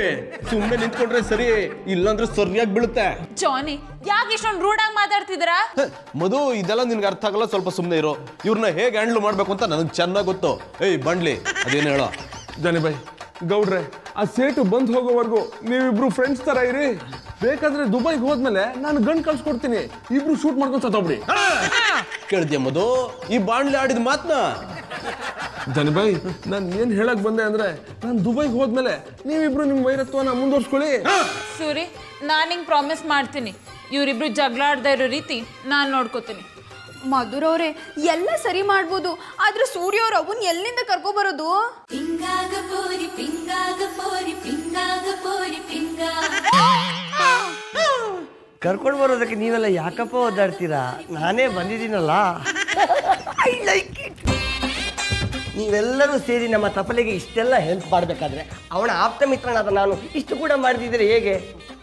ಸುಮ್ಮನೆ ನಿಂತ್ಕೊಂಡ್ರೆ ಸರಿ, ಇಲ್ಲಾಂದ್ರೆ ಸರಿಯಾಗಿ ಬೀಳುತ್ತೆ. ಜಾನಿ, ಯಾಕೆ ಇಷ್ಟೊಂದು ರೂಡ್ ಆಗಿ ಮಾತಾಡ್ತಿದ್ದೀರಾ? ಮಧು, ಇದೆಲ್ಲ ನಿನ್ಗೆ ಅರ್ಥ ಆಗಲ್ಲ, ಸ್ವಲ್ಪ ಸುಮ್ಮನೆ ಇರೋ. ಇವ್ರನ್ನ ಹೇಗೆ ಹ್ಯಾಂಡಲ್ ಮಾಡ್ಬೇಕು ಅಂತ ನನಗೆ ಚೆನ್ನಾಗಿ ಗೊತ್ತು. ಏಯ್ ಬಾಂಡ್ಲಿ, ಅದೇನು ಹೇಳೋ? ಜಾನಿಬಾಯಿ, ಗೌಡ್ರೆ, ಆ ಸೇಟು ಬಂದ್ ಹೋಗೋವರೆಗೂ ನೀವಿಬ್ರು ಫ್ರೆಂಡ್ಸ್ ತರ ಇರಿ. ಬೇಕಾದ್ರೆ ದುಬೈಗೆ ಹೋದ್ಮೇಲೆ ನಾನು ಗನ್ ಕಳ್ಸ್ಕೊಡ್ತೀನಿ, ಇಬ್ರು ಶೂಟ್ ಮಾಡ್ಕೊಂಡು ಸತ್ತೋಗ್ಬಿಡಿ. ಕೇಳಿದ್ಯಾ ಮಧು, ಈ ಬಾಂಡ್ಲಿ ಆಡಿದ ಮಾತನ್ನ? ಜಾನಿಬಾಯಿ, ನಾನು ಏನ್ ಹೇಳಕ್ ಬಂದೆ ಅಂದ್ರೆ, ನಾನು ದುಬೈಗೆ ಹೋದ್ಮೇಲೆ ನೀವಿಬ್ರು ನಿಮ್ ವೈರತ್ವನ ಮುಂದುವರ್ಸ್ಕೊಳ್ಳಿ. ಸೂರಿ, ನಾನು ಹಿಂಗ್ ಪ್ರಾಮಿಸ್ ಮಾಡ್ತೀನಿ, ಇವರಿಬ್ರು ಜಗಳ ಆಡ್ತಾ ಇರೋ ರೀತಿ ನಾನು ನೋಡ್ಕೋತೀನಿ. ಮಧುರ ಅವ್ರೆ, ಎಲ್ಲ ಸರಿ ಮಾಡ್ಬೋದು, ಆದ್ರೆ ಸೂರ್ಯ ಅವ್ರ ಅವನ್ ಎಲ್ಲಿಂದ ಕರ್ಕೊ ಬರೋದು? ಕರ್ಕೊಂಡು ಬರೋದಕ್ಕೆ ನೀವೆಲ್ಲ ಯಾಕಪ್ಪ ಓದಾಡ್ತೀರಾ? ನಾನೇ ಬಂದಿದ್ದೀನಲ್ಲ. I like it. ನೀವೆಲ್ಲರೂ ಸೇರಿ ನಮ್ಮ ತಪಲೆಗೆ ಇಷ್ಟೆಲ್ಲ ಹೆಲ್ಪ್ ಮಾಡಬೇಕಾದ್ರೆ ಅವನ ಆಪ್ತ ಮಿತ್ರನಾದ ನಾನು ಇಷ್ಟು ಕೂಡ ಮಾಡಿದಿದ್ರೆ ಹೇಗೆ?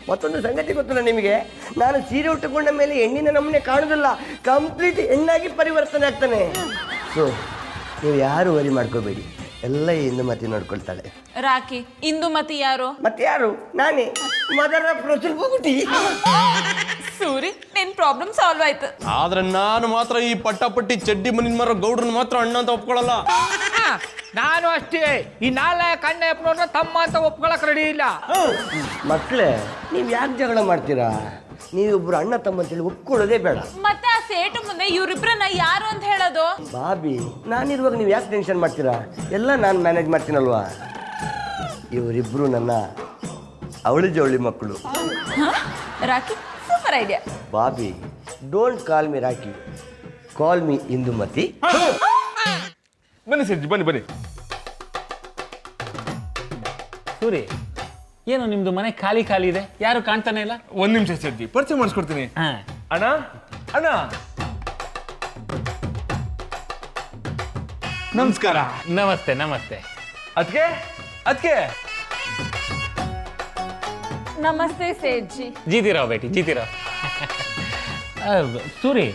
ಮತ್ತೊಂದು ಸಂಗತಿ ಗೊತ್ತಿಲ್ಲ ನಿಮಗೆ, ನಾನು ಸೀರೆ ಉಟ್ಟುಕೊಂಡ ಮೇಲೆ ಹೆಣ್ಣಿನ ನಮ್ಮನೆ ಕಾಣೋದಿಲ್ಲ, ಕಂಪ್ಲೀಟ್ ಹೆಣ್ಣಾಗಿ ಪರಿವರ್ತನೆ ಆಗ್ತಾನೆ. ಸೊ ನೀವು ಯಾರು ವರಿ ಮಾಡ್ಕೋಬೇಡಿ, ಎಲ್ಲ ಇಂದುಮತಿ ನೋಡ್ಕೊಳ್ತಾಳೆ. ರಾಕಿ, ಇಂದುಮತಿ ಯಾರು? ಮತ್ತೆ ಯಾರು? ನಾನೇ, ಮದರ ಪ್ರಚುರ್ ಹೋಗುಟ್ಟಿ. ಸೂರಿ, ನಿನ್ ಪ್ರಾಬ್ಲಮ್ ಸಾಲ್ವ್ ಆಯ್ತು. ಆದ್ರೆ ನಾನು ಮಾತ್ರ ಈ ಪಟ್ಟಾಪಟ್ಟಿ ಚಡ್ಡಿ ಮನಿನ ಮರ ಗೌಡ್ರನ್ನ ಮಾತ್ರ ಅಣ್ಣ ಅಂತ ಒಪ್ಕೊಳ್ಳಲ್ಲ. ನಾನು ಅಷ್ಟೇ, ಈ ನಾಲಾಯಕ ಅಣ್ಣಪ್ಪನವ್ರನ್ನ ತಮ್ಮ ಅಂತ ಒಪ್ಕೊಳಕ್ ರೆಡಿ ಇಲ್ಲ. ಮಕ್ಕಳೇ, ನೀವು ಯಾಕೆ ಜಗಳ ಮಾಡ್ತೀರಾ? ನೀವಿಬ್ರು ಅಣ್ಣ ತಮ್ಮ ಅಂತೇಳಿ ಒಪ್ಕೊಳ್ಳೋದೇ ಬೇಡ. ಮತ್ತೆ ಆ ಸೇಟು ಮುಂದೆ ಇವ್ರಿಬ್ರನ್ನ ಯಾರು ಅಂತ ಹೇಳೋದು? ಬಾಬಿ, ನಾನಿರುವಾಗ ನೀವು ಯಾಕೆ ಟೆನ್ಷನ್ ಮಾಡ್ತೀರಾ? ಎಲ್ಲ ನಾನು ಮ್ಯಾನೇಜ್ ಮಾಡ್ತೀನಲ್ವಾ. ಇವರಿಬ್ರು ನನ್ನ ಅವಳಿ ಜವಳಿ ಮಕ್ಕಳು. Rocky, super idea. Bobby, don't call me Rocky, call me Indumati. ಬನ್ನಿ ಸೇಠ್ಜಿ, ಬನ್ನಿ ಬನ್ನಿ. ಸೂರಿ, ಏನು ನಿಮ್ದು ಮನೆ ಖಾಲಿ ಖಾಲಿ ಇದೆ, ಯಾರು ಕಾಣ್ತಾನೆ ಇಲ್ಲ? ಒಂದ್ ನಿಮಿಷ ಸೇಠ್ಜಿ, ಪರಿಚಯ ಮಾಡಿಸ್ಕೊಡ್ತೀನಿ. ಅಣ್ಣ, ಅಣ್ಣ, ನಮಸ್ಕಾರ. ನಮಸ್ತೆ ನಮಸ್ತೆ. ಅದ್ಕೆ ಅದ್ಕೆ ನಮಸ್ತೆ ಸೇಠ್ಜಿ. ಜೀತಿರಾವ್ ಬೇಟಿ, ಜೀತಿರಾವ್. ಸೂರಿ,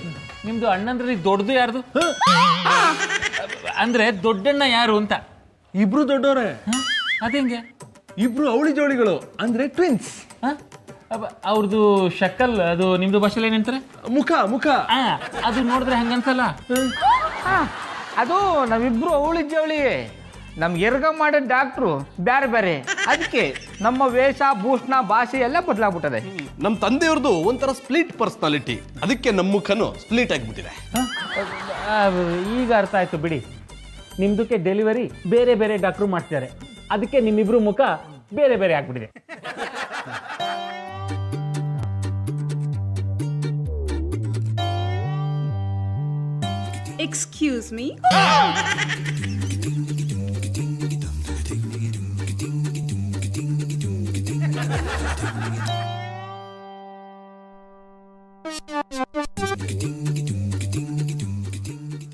ನಿಮ್ದು ಅಣ್ಣಂದ್ರಲ್ಲಿ ದೊಡ್ಡದು ಯಾರ್ದು? ಅಂದ್ರೆ ದೊಡ್ಡಣ್ಣ ಯಾರು ಅಂತ? ಇಬ್ರು ದೊಡ್ಡವ್ರೆ. ಅದೇಂಗೆ? ಇಬ್ರು ಅವಳಿ ಜೋಳಿಗಳು, ಅಂದ್ರೆ ಟ್ವಿನ್ಸ್. ಅವ್ರದ್ದು ಶಕಲ್, ಅದು ನಿಮ್ದು ಭಾಷೆಲಿ ಏನಂತಾರೆ? ಮುಖ ಮುಖ. ಅದು ನೋಡಿದ್ರೆ ಹಂಗನ್ಸಲ್ಲ? ಅದು ನಾವಿಬ್ರು ಅವಳಿ ಜವಳಿ, ನಮ್ಗೆ ಎರ್ಗ ಮಾಡೋ ಡಾಕ್ಟ್ರು ಬೇರೆ ಬೇರೆ, ಅದಕ್ಕೆ ನಮ್ಮ ವೇಷ ಭೂಷಣ ಭಾಷೆ ಎಲ್ಲ ಬದಲಾಗ್ಬಿಟ್ಟದೆ. ನಮ್ಮ ತಂದೆಯವ್ರದ್ದು ಒಂಥರ ಸ್ಪ್ಲಿಟ್ ಪರ್ಸನಾಲಿಟಿ, ಅದಕ್ಕೆ ನಮ್ಮ ಮುಖನು ಸ್ಪ್ಲಿಟ್ ಆಗಿಬಿಟ್ಟಿದೆ. ಈಗ ಅರ್ಥ ಆಯ್ತು ಬಿಡಿ. ನಿಮ್ದಕ್ಕೆ ಡೆಲಿವರಿ ಬೇರೆ ಬೇರೆ ಡಾಕ್ಟ್ರು ಮಾಡ್ತಿದ್ದಾರೆ, ಅದಕ್ಕೆ ನಿಮ್ಮಿಬ್ರು ಮುಖ ಬೇರೆ ಬೇರೆ ಆಗ್ಬಿಟ್ಟಿದೆ. Excuse me.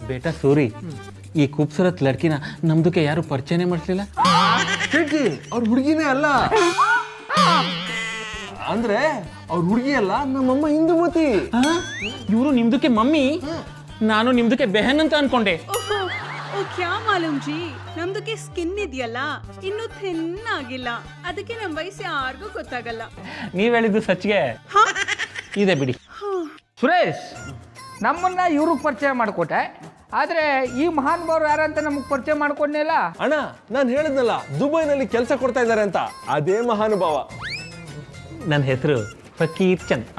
ಬೇಟಾ ಸೂರಿ, ಈ ಖೂಬ್ಸೂರತ್ ಲಡ್ಕಿನ ನಮ್ದಕ್ಕೆ ಯಾರು ಪರಿಚಯನೇ ಮಾಡಿಸ್ಲಿಲ್ಲ? ಸೇಠ್ಜಿ, ಅವ್ರ ಹುಡುಗಿನೇ ಅಲ್ಲ, ಅಂದ್ರೆ ಅವ್ರ ಹುಡುಗಿ ಅಲ್ಲ, ನಮ್ಮಮ್ಮ ಇಂದುಮತಿ. ಇವರು ನಿಮ್ದಕ್ಕೆ ಮಮ್ಮಿ, ನಾನು ನಿಮ್ದಕ್ಕೆ ಬೆಹನ್ ಅಂತ ಅನ್ಕೊಂಡೆ. ಓ ಕ್ಯಾ ಮಾಲೂಮ್ ಜಿ, ನಮ್ದಕ್ಕೆ ಸ್ಕಿನ್ ಇದೆಯಲ್ಲ ಇನ್ನು ಥಿನ್ ಆಗಿಲ್ಲ, ಅದಕ್ಕೆ ನಮ್ಮ ವಯಸ್ಸು ಯಾರಿಗೂ ಗೊತ್ತಾಗಲ್ಲ. ನೀವ್ ಹೇಳಿದ್ದು ಸಚ್ಗೆ ಇದೆ ಬಿಡಿ. ಸುರೇಶ್, ನಮ್ಮನ್ನ ಇವ್ರಿಗೆ ಪರಿಚಯ ಮಾಡಿಕೊಟ್ಟೆ, ಆದ್ರೆ ಈ ಮಹಾನುಭಾವರು ಯಾರಂತ ನಮಗೆ ಪರಿಚಯ ಮಾಡ್ಕೊಂಡೇಲ್ಲ. ಅಣ್ಣ ನಾನು ಹೇಳಿದ್ನಲ್ಲ ದುಬೈನಲ್ಲಿ ಕೆಲಸ ಕೊಡ್ತಾ ಇದ್ದಾರೆ ಅಂತ, ಅದೇ ಮಹಾನುಭಾವ. ನನ್ನ ಹೆಸರು ಫಕೀರ್ ಚಂದ್.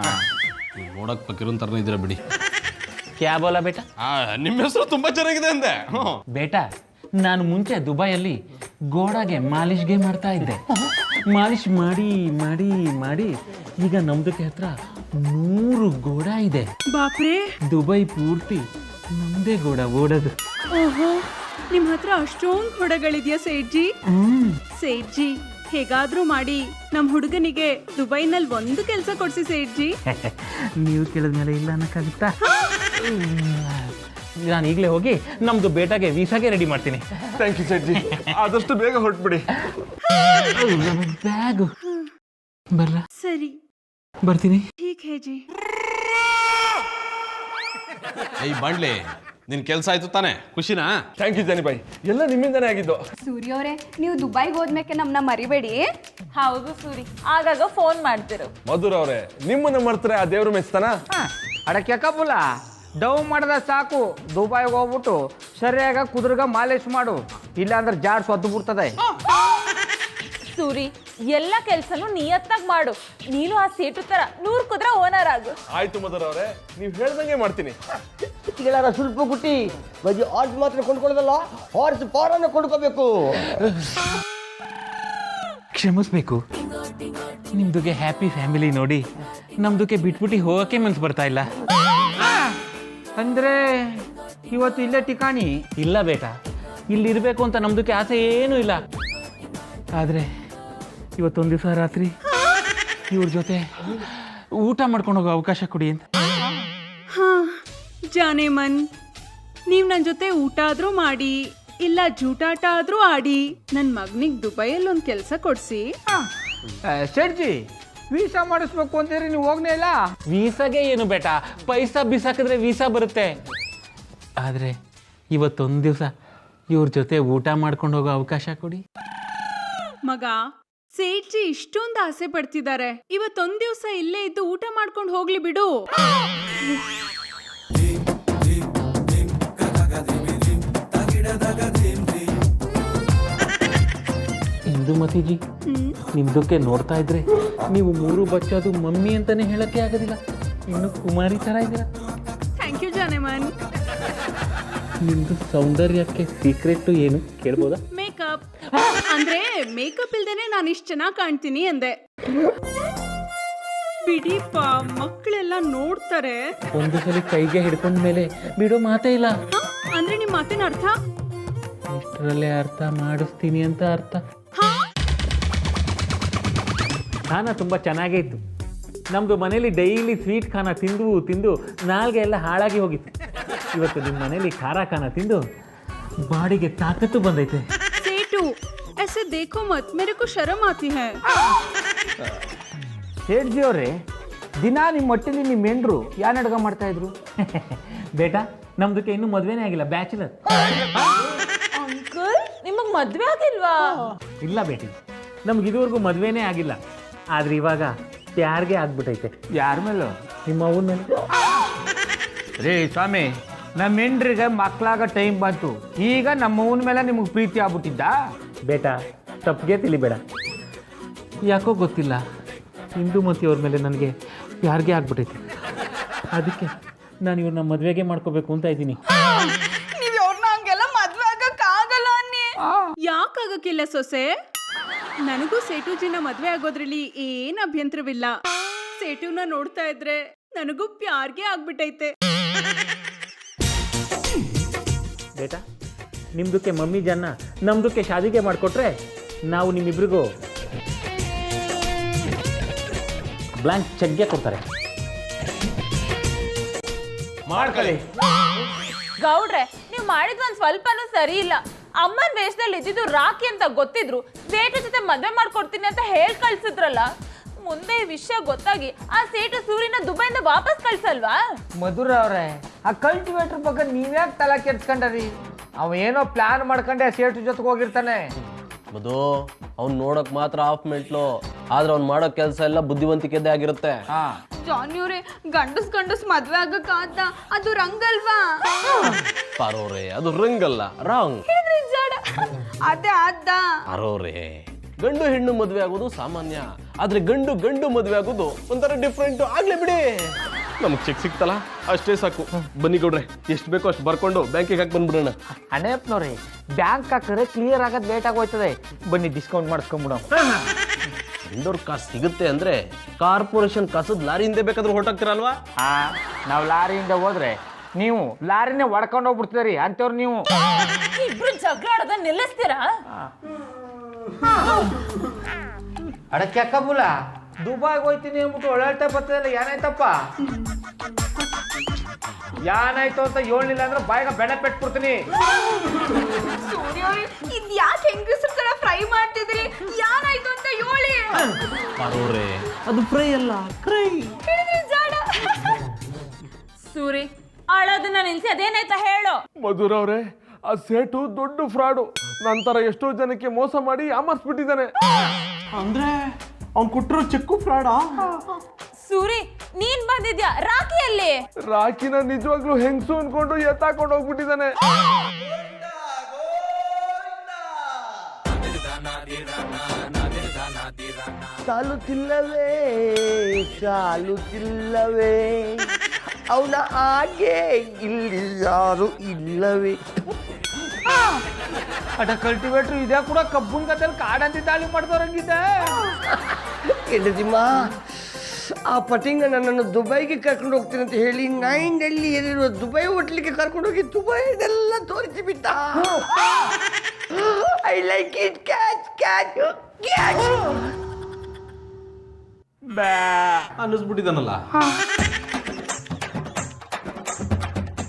ನೋಡಕ್ ಪಕಿರನ್ ತರನೇ ಇದ್ದೀರಾ ಬಿಡಿ. ಕ್ಯಾ ಬೋಲಾ ಬೇಟಾ? ನಿಮ್ಮ ಹೆಸರು ತುಂಬಾ ಚೆನ್ನಾಗಿದೆ ಅಂದೆ. ಬೇಟಾ, ನಾನು ಮುಂಚೆ ದುಬೈಯಲ್ಲಿ ಗೋಡಾಗೆ ಮಾಲಿಶ್ಗೆ ಮಾಡ್ತಾ ಇದ್ದೆ. ಮಾಲಿಶ್ ಮಾಡಿ ಮಾಡಿ ಮಾಡಿ ಈಗ ನಮ್ದಕ್ಕೆ ಹತ್ರ 100 ಗೋಡ ಇದೆ. ಬಾಪ್ರೆ, ದುಬೈ ಪೂರ್ತಿ ನಮ್ದೇ ಗೋಡ ಓಡೋದು. ಓಹೋ, ನಿಮ್ ಹತ್ರ ಅಷ್ಟೊಂದು ಕೊಡಗಳಿದ್ಯಾ ಸೇಠ್ಜಿ? ಸೇಠ್ಜಿ, ಹೇಗಾದ್ರೂ ಮಾಡಿ ನಮ್ ಹುಡುಗನಿಗೆ ದುಬೈನಲ್ಲಿ ಒಂದು ಕೆಲಸ ಕೊಡ್ಸಿ ಸೇಠ್ಜಿ. ನೀವು ಕೇಳಿದ್ಮೇಲೆ ಇಲ್ಲ ಅನ್ನಕ್ಕಾಗುತ್ತಾ? ನಾನು ಈಗಲೇ ಹೋಗಿ ನಮ್ದು ಬೇಟಾಗೆ ವೀಸಾಗೆ ರೆಡಿ ಮಾಡ್ತೀನಿ. ಥ್ಯಾಂಕ್ ಯು ಸೆಟ್ಜಿ, ಆದಷ್ಟು ಬೇಗ ಹೊರಟ್ಬಿಡಿ. ಬ್ಯಾಗು ಬರ್ಲ? ಸರಿ, ಬರ್ತೀನಿ. ಠೀಕ್ ಹೇ ಜಿ. ಏಯ್ ಬಾಂಡ್ಲಿ, ನಿನ್ ಕೆಲ್ಸ ಆಯ್ತು ತಾನೆ? ಖುಷಿನಾ? ಥ್ಯಾಂಕ್ ಯು ಜಾನಿಬಾಯಿ, ಎಲ್ಲ ನಿಮ್ಮಿಂದನೇ ಆಗಿದ್ದು. ಸೂರ್ಯ ಅವರೇ, ನೀವು ದುಬೈಗೆ ಹೋದ್ಮೇಲೆ ನಮ್ಮನ್ನ ಮರಿಬೇಡಿ. ಹೌದು ಸೂರಿ, ಆಗಾಗ ಫೋನ್ ಮಾಡ್ತಿರು. ಮಧುರ್ ಅವರೇ, ನಿಮ್ಮನ್ನ ಮರ್ತಾರೆ ಆ ದೇವ್ರ ಮೆಚ್ತಾನ? ಅಡಕ್ಕೆ ಕಬ್ಬುಲ ಡವ್ ಮಾಡ್ದ ಸಾಕು. ದುಬೈಗೆ ಹೋಗ್ಬಿಟ್ಟು ಸರಿಯಾಗ ಕುದುರ್ಗ ಮಾಲಿಶ್ ಮಾಡು, ಇಲ್ಲಾಂದ್ರೆ ಜಾಡ್ ಸೊದ್ದು ಬಿಡ್ತದೆ. ಸೂರಿ, ಎಲ್ಲ ಕೆಲ್ಸನೂ ನಿಯತ್ತಾಗಿ ಮಾಡು. ನೀನು ಆ ಸೇಟು ತರ 100 ಕುದುರೆ ಓನರ್ ಆಗು. ಆಯ್ತು ಮಧುರ್ ಅವರೇ, ನೀವು ಹೇಳ್ದಂಗೆ ಮಾಡ್ತೀನಿ. ಇತ್ತಿಗೆಲ್ಲ ಸ್ವಲ್ಪ ಗುಟ್ಟಿ ಬಜ್ಜಿ ಹಾರ್ಸ್ ಮಾತ್ರ ಕೊಂಡ್ಕೊಳ್ಳೋದಲ್ಲ, ಹಾರ್ಸ್ ಪಾರನ್ನು ಕೊಂಡ್ಕೋಬೇಕು. ಕ್ಷಮಿಸ್ಬೇಕು, ನಿಮ್ದುಗೆ ಹ್ಯಾಪಿ ಫ್ಯಾಮಿಲಿ ನೋಡಿ ನಮ್ದುಕ್ಕೆ ಬಿಟ್ಬಿಟ್ಟು ಹೋಗಕ್ಕೆ ಮನ್ಸು ಬರ್ತಾ ಇಲ್ಲ. ಅಂದ್ರೆ ಇವತ್ತು ಇಲ್ಲೇ ಠಿಕಾಣಿ? ಇಲ್ಲ ಬೇಟಾ, ಇಲ್ಲಿರ್ಬೇಕು ಅಂತ ನಮ್ದಕ್ಕೆ ಆಸೆ ಏನೂ ಇಲ್ಲ. ಆದರೆ ಇವತ್ತೊಂದು ದಿವಸ ರಾತ್ರಿ ಇವ್ರ ಜೊತೆ ಊಟ ಮಾಡ್ಕೊಂಡು ಹೋಗೋ ಅವಕಾಶ ಕೊಡಿ ಅಂತ. ಹಾ ಜಾನೆ ಮನ್, ನೀವ್ ನನ್ ಜೊತೆ ಊಟ ಆದ್ರೂ ಮಾಡಿ, ಇಲ್ಲ ಜೂಟಾಟ ಆದ್ರೂ ಆಡಿ, ನನ್ ಮಗನಿಗೆ ದುಬೈಯಲ್ಲಿ ಒಂದು ಕೆಲಸ ಕೊಡ್ಸಿ. ಶೆಟ್ಜಿ, ವೀಸಾ ಮಾಡಿಸ್ಬೇಕು ಅಂತೀರಿ, ನೀವು ಹೋಗ್ನೇ ಇಲ್ಲ? ವೀಸಾಗೆ ಏನು ಬೇಟ, ಪೈಸಾ ಬಿಸಾಕಿದ್ರೆ ವೀಸಾ ಬರುತ್ತೆ. ಆದರೆ ಇವತ್ತೊಂದು ದಿವಸ ಇವ್ರ ಜೊತೆ ಊಟ ಮಾಡ್ಕೊಂಡು ಹೋಗೋ ಅವಕಾಶ ಕೊಡಿ. ಮಗ, ಸೇಠ್ಜಿ ಇಷ್ಟೊಂದು ಆಸೆ ಪಡ್ತಿದ್ದಾರೆ, ಇವತ್ತೊಂದ್ ದಿವಸ ಇಲ್ಲೇ ಇದ್ದು ಊಟ ಮಾಡ್ಕೊಂಡು ಹೋಗ್ಲಿ ಬಿಡು. ಇಂದುಮತಿಜಿ, ನಿಮ್ದಕ್ಕೆ ನೋಡ್ತಾ ಇದ್ರೆ ನೀವು 3 ಬಚ್ಚೋದು ಮಮ್ಮಿ ಅಂತಾನೆ ಹೇಳಕ್ಕೆ ಆಗೋದಿಲ್ಲ, ಇನ್ನು ಕುಮಾರಿ ತರ ಇದ್ದೀರಾ. ಥ್ಯಾಂಕ್ ಯು ಜಾನೆಮನ್. ನಿಮ್ದು ಸೌಂದರ್ಯಕ್ಕೆ ಸೀಕ್ರೆಟ್ ಏನು ಕೇಳ್ಬೋದಾ? ಮೇಕಪ್. ಅಂದ್ರೆ ಮೇಕಪ್ ಇಲ್ದೇನೆ ನಾನು ಇಷ್ಟು ಚೆನ್ನಾಗಿ ಕಾಣ್ತೀನಿ ಅಂದೆ. ಬಿಡಿಪ್ಪ, ಮಕ್ಕಳೆಲ್ಲ ನೋಡ್ತಾರೆ. ಒಂದು ಸಲ ಕೈಗೆ ಹಿಡ್ಕೊಂಡ ಮೇಲೆ ಬಿಡೋ ಮಾತೇ ಇಲ್ಲ. ಅಂದ್ರೆ ನಿಮ್ ಮಾತಿನ ಅರ್ಥ? ಇಷ್ಟರಲ್ಲೇ ಅರ್ಥ ಮಾಡಿಸ್ತೀನಿ ಅಂತ ಅರ್ಥ. ಖಾನ ತುಂಬ ಚೆನ್ನಾಗೇ ಇತ್ತು. ನಮ್ಮದು ಮನೇಲಿ ಡೈಲಿ ಸ್ವೀಟ್ ಖಾನ ತಿಂದು ತಿಂದು ನಾಲ್ಗೆ ಎಲ್ಲ ಹಾಳಾಗಿ ಹೋಗಿತ್ತು. ಇವತ್ತು ನಿಮ್ಮ ಮನೇಲಿ ಖಾರ ಖಾನ ತಿಂದು ಬಾಡಿಗೆ ತಾಕತ್ತು ಬಂದೈತೆ. ಸೇಟು, ऐसे देखो मत, मेरे को शर्म आती है. ಶೇಟ್ಜಿ ಅವರೇ, ದಿನ ನಿಮ್ಮ ಹೊಟ್ಟೆಲಿ ನಿಮ್ಮ ಹೆಂಡ್ರು ಯಾನ್ ಅಡ್ಗ ಮಾಡ್ತಾ ಇದ್ರು? ಬೇಟಾ, ನಮ್ದಕ್ಕೆ ಇನ್ನೂ ಮದುವೆನೇ ಆಗಿಲ್ಲ, ಬ್ಯಾಚುಲರ್. ಅಂಕಲ್, ನಿಮಗ್ ಮದ್ವೆ ಆಗಿಲ್ವಾ? ಇಲ್ಲ ಬೇಟಿ, ನಮ್ಗೆ ಇದುವರೆಗೂ ಮದುವೆನೇ ಆಗಿಲ್ಲ. ಆದ್ರೆ ಇವಾಗ ಪ್ಯಾರ್ಗೆ ಆಗ್ಬಿಟ್ಟೈತೆ. ಯಾರ ಮೇಲೂ? ನಿಮ್ಮ ಅವನ ಮೇಲೆ. ರೇ ಸ್ವಾಮಿ, ನಮ್ಮ ಹೆಂಡ್ರಿಗೆ ಮಕ್ಕಳಾಗ ಟೈಮ್ ಬಂತು, ಈಗ ನಮ್ಮವನ ಮೇಲೆ ನಿಮಗೆ ಪ್ರೀತಿ ಆಗ್ಬಿಟ್ಟಿದ್ದ? ಬೇಟಾ, ತಪ್ಪಿಗೆ ತಿಳಿಬೇಡ. ಯಾಕೋ ಗೊತ್ತಿಲ್ಲ, ಇಂದುಮತಿ ಅವ್ರ ಮೇಲೆ ನನಗೆ ಯಾರಿಗೆ ಆಗ್ಬಿಟ್ಟೈತೆ. ಅದಕ್ಕೆ ನಾನು ಇವ್ರನ್ನ ಮದುವೆಗೆ ಮಾಡ್ಕೋಬೇಕು ಅಂತ ಇದ್ದೀನಿ. ನೀವ್ ಅವ್ರನ್ನ ಹಂಗೆಲ್ಲ ಮದ್ವೆ ಆಗಕ್ಕಾಗಲ್ಲ ಅನ್ನಿ. ಯಾಕಾಗಕ್ಕಿಲ್ಲ ಸೊಸೆ? ನನಗೂ ಸೇಟುಜಿನ ಮದ್ವೆ ಆಗೋದ್ರಲ್ಲಿ ಏನ್ ಅಭ್ಯಂತರವಿಲ್ಲ. ಸೇಟುನ ನೋಡ್ತಾ ಇದ್ರೆ ನನಗೂ ಪ್ಯಾರ್ಗೆ ಆಗ್ಬಿಟ್ಟೈತೆ. ಬೇಟಾ, ನಿಮ್ದಕ್ಕೆ ಮಮ್ಮಿ ಜನ ನಮ್ದಕ್ಕೆ ಶಾದಿಗೆ ಮಾಡಿಕೊಟ್ರೆ ನಾವು ನಿಮ್ಮಿಬ್ರಿಗೂ ಬ್ಲಾಂಕ್ ಚೆಕ್ಗೆ ಕೊಡ್ತಾರೆ. ಮಾಡ್ಕೊಳ್ಳಿ. ಗೌಡ್ರೆ, ನೀವು ಮಾಡಿದ್ ಒಂದ್ ಸ್ವಲ್ಪನೂ ಸರಿ ಇಲ್ಲ. ಅಮ್ಮನ ವೇಷದಲ್ಲಿ ಇದ್ದಿದ್ದು ರಾಖಿ ಅಂತ ಗೊತ್ತಿದ್ರು ಸೇಟು ಜೊತೆ ಮದ್ವೆ ಮಾಡ್ಕೊಡ್ತೀನಿ ಅಂತ ಹೇಳ್ ಕಳ್ಸಿದ್ರಲ್ಲ. ಮುಂದೆ ಈ ವಿಷಯ ಗೊತ್ತಾಗಿ ಆ ಸೇಟು ಸೂರಿನ ದುಬೈಯಿಂದ ವಾಪಸ್ ಕಳ್ಸಲ್ವಾ? ಮಧುರ ಅವ್ರೆ, ಆ ಕಲ್ಟಿವೇಟರ್ ಬಗ್ಗೆ ನೀವ್ಯಾಕೆ ತಲೆ ಕೆಡ್ಸ್ಕೊಂಡ್ರಿ? ಅವ ಏನೋ ಪ್ಲಾನ್ ಮಾಡ್ಕೊಂಡೆ ಆ ಸೇಟು ಜೊತೆಗೆ ಹೋಗಿರ್ತಾನೆ. ಮಧು, ಅವ್ನು ನೋಡಕ್ ಮಾತ್ರ ಹಾಫ್ ಮೆಂಟ್ಲು, ಆದ್ರೆ ಅವ್ನು ಮಾಡೋ ಕೆಲಸ ಎಲ್ಲ ಬುದ್ಧಿವಂತಿಕೆದೇ ಆಗಿರುತ್ತೆ. ಜಾನಿಯವ್ರೆ ಗಂಡಸ್ ಮದ್ವೆ ಆಗಕ್ಕಾದ ಅದು ರಂಗಲ್ವಾ? ಪಾರೋರೆ ಅದು ರಂಗಲ್ಲ, ರಾಂಗ್. ಹೇಳಿದ್ರಿ ಜಾಡ. ಅದೇ ಆದ. ಪಾರೋರೆ ಗಂಡು ಹೆಣ್ಣು ಮದುವೆ ಆಗೋದು ಸಾಮಾನ್ಯ, ಆದ್ರೆ ಗಂಡು ಮದುವೆ ಆಗೋದು ಒಂಥರ ಡಿಫ್ರೆಂಟ್. ಆಗ್ಲೇ ಬಿಡಿ, ನಮ್ಗೆ ಚೆಕ್ ಸಿಕ್ತಲ್ಲ ಅಷ್ಟೇ ಸಾಕು. ಬನ್ನಿ ಗೌಡ್ರೆ, ಎಷ್ಟು ಬೇಕೋ ಅಷ್ಟು ಬರ್ಕೊಂಡು ಬ್ಯಾಂಕಿಗೆ ಹಾಕಿ ಬಂದ್ಬಿಡೋಣ. ಅಣ್ಣಪ್ಪನವ್ರಿ ಬ್ಯಾಂಕ್ ಹಾಕಿದ್ರೆ ಕ್ಲಿಯರ್ ಆಗೋದು ಲೇಟ್ ಆಗೋಯ್ತದೆ. ಬನ್ನಿ ಡಿಸ್ಕೌಂಟ್ ಮಾಡಿಸ್ಕೊಂಬಿಡೋ. ಗಂಡೋರ್ ಕಾಸು ಸಿಗುತ್ತೆ ಅಂದ್ರೆ ಕಾರ್ಪೊರೇಷನ್ ಕಾಸದ್ ಲಾರಿ ಹಿಂದೆ ಬೇಕಾದ್ರೂ ಹೊರಟಾಗ್ತೀರಲ್ವಾ? ನಾವು ಲಾರಿಯಿಂದ ಹೋದ್ರೆ ನೀವು ಲಾರಿನೇ ಹೊಡ್ಕೊಂಡು ಹೋಗ್ಬಿಡ್ತೀರಿ ಅಂತವ್ರು ನೀವು. ಇಬ್ರು ಜಗಳ ಆಡೋದನ್ನ ನಿಲ್ಲಿಸ್ತೀರಾ? ಅಡಕ್ಕೆ ಅಕ್ಕಬುಲ ದುಬಾಯ್ಗೆ ಹೋಯ್ತೀನಿ ಅಂದ್ಬಿಟ್ಟು ಒಳ್ಳೆ ಬರ್ತದಲ್ಲ, ಏನಾಯ್ತಪ್ಪ? ಏನಾಯ್ತು ಅಂತ ಹೇಳಿಲ್ಲ ಅಂದ್ರೆ ಬಾಯಿಗೆ ಬೆಳೆ ಪೆಟ್ಬಿಡ್ತೀನಿ. ಸೂರ್ಯವ್ರೆ ಇದ್ ಯಾಕೆ ಹೆಂಗಸ್ರ ತರ ಫ್ರೈ ಮಾಡ್ತಿದ್ರಿ? ಏನಾಯ್ತು ಅಂತ ಹೇಳಿ. ಪಾರೋರೆ ಅದು ಫ್ರೈ ಅಲ್ಲ, ಕ್ರೈ. ಹೇಳಿದ್ರಿ ಜಾಡ. ಸೂರಿ ಅಳೋದನ್ನ ನಿಲ್ಸಿ ಅದೇನಾಯ್ತಾ ಹೇಳು. ಮಧುರ್ ಅವ್ರೆ, ಆ ಸೇಟು ದೊಡ್ಡ ಫ್ರಾಡು. ನಂತರ ಎಷ್ಟೋ ಜನಕ್ಕೆ ಮೋಸ ಮಾಡಿ ಯಾಮರ್ಸ್ಬಿಟ್ಟಿದ್ದಾನೆ. ಅಂದ್ರೆ ಅವ್ನು ಕೊಟ್ಟಿರೋ ಚೆಕ್ಕು ಫ್ರಾಡಾ? ಸೂರಿ ನೀನ್ ಬಂದಿದ್ಯಾ? ರಾಖಿಯಲ್ಲಿ ರಾಕಿನ ನಿಜವಾಗ್ಲೂ ಹೆಂಗ್ಸು ಅನ್ಕೊಂಡು ಎತ್ತಾಕೊಂಡು ಹೋಗ್ಬಿಟ್ಟಿದ್ದಾನೆ. ಸಾಲುತ್ತಿಲ್ಲವೇ ಅವನ ಹಾಗೆ ಇಲ್ಲಿ ಯಾರು ಇಲ್ಲವೇ. ಅಡ ಕಲ್ಟಿವೇಟ್ರು ಇದೇ ಕೂಡ ಕಬ್ಬುನ್ ಗದಲ್ಲಿ ಕಾಡಂತಿ ದಾಳಿ ಮಾಡ್ದವ್ರಂಗಿದೆ. ಎಡದಿಮ್ಮ, ಆ ಪಟಿಂಗ ನನ್ನನ್ನು ದುಬೈಗೆ ಕರ್ಕೊಂಡು ಹೋಗ್ತೀನಿ ಅಂತ ಹೇಳಿ 9 ಏನಿರುವ ದುಬೈ ಹೋಟ್ಲಿಗೆ ಕರ್ಕೊಂಡು ಹೋಗಿ ದುಬೈದೆಲ್ಲ ತೋರಿಸಿ ಬಿಟ್ಟ. I like it. ಕ್ಯಾಚ್ ಅನ್ನಿಸ್ಬಿಟ್ಟಿದ್ದಾನಲ್ಲ.